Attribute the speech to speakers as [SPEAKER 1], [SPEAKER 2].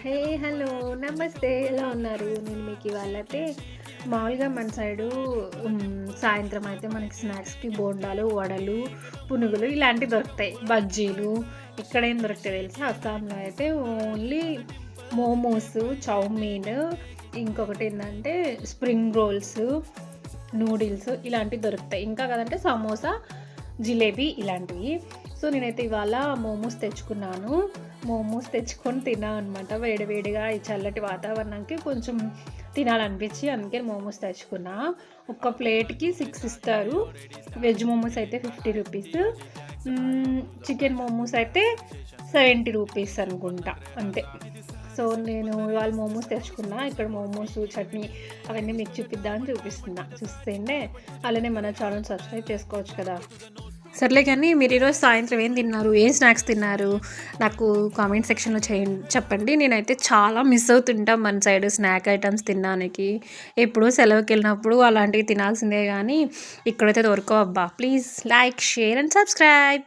[SPEAKER 1] హే! Hello! నమస్తే. ఎలా ఉన్నారు? నేను మీకు ఇవాళైతే మామూలుగా మన సైడు సాయంత్రం అయితే మనకి స్నాక్స్‌కి బోండాలు, వడలు, పునుగులు ఇలాంటివి దొరుకుతాయి. బజ్జీలు ఇక్కడేం దొరుకుతాయి తెలుసా? అస్సాంలో అయితే only momos, chow mein ఇంకొకటేందంటే spring rolls, noodles ఇలాంటివి దొరుకుతాయి. ఇంకా కాదంటే సమోసా, జిలేబీ ఇలాంటివి. సో, నేనైతే ఇవాళ మోమోస్ తెచ్చుకున్నాను. మోమోస్ తెచ్చుకొని తిన్నా అనమాట. వేడి వేడిగా ఈ చల్లటి వాతావరణానికి కొంచెం తినాలనిపించి అందుకే మోమోస్ తెచ్చుకున్నా. ఒక్క ప్లేట్‌కి 6 ఇస్తారు. వెజ్ మోమోస్ అయితే 50 రూపీస్. చికెన్ మోమోస్ అయితే 70 రూపీస్ అనుకుంటా అంతే. సో, నేను ఇవాళ మోమోస్ తెచ్చుకున్నా. ఇక్కడ మోమోస్, చట్నీ అవన్నీ మీకు చూపిద్దామని చూపిస్తున్నా. చూసేయండి. అలానే మన ఛానల్ సబ్స్క్రైబ్ చేసుకోవచ్చు కదా! సర్లే కానీ మీరు ఈరోజు సాయంత్రం ఏం తిన్నారు? ఏం స్నాక్స్ తిన్నారు? నాకు కామెంట్ సెక్షన్‌లో చెప్పండి. నేనైతే చాలా మిస్ అవుతుంటా మన సైడ్ స్నాక్ ఐటమ్స్ తినడానికి. ఎప్పుడో సెలవుకెళ్ళినప్పుడు అలాంటివి తినాల్సిందే గానీ, ఇక్కడైతే దొరకవబ్బా! Please like, share and subscribe.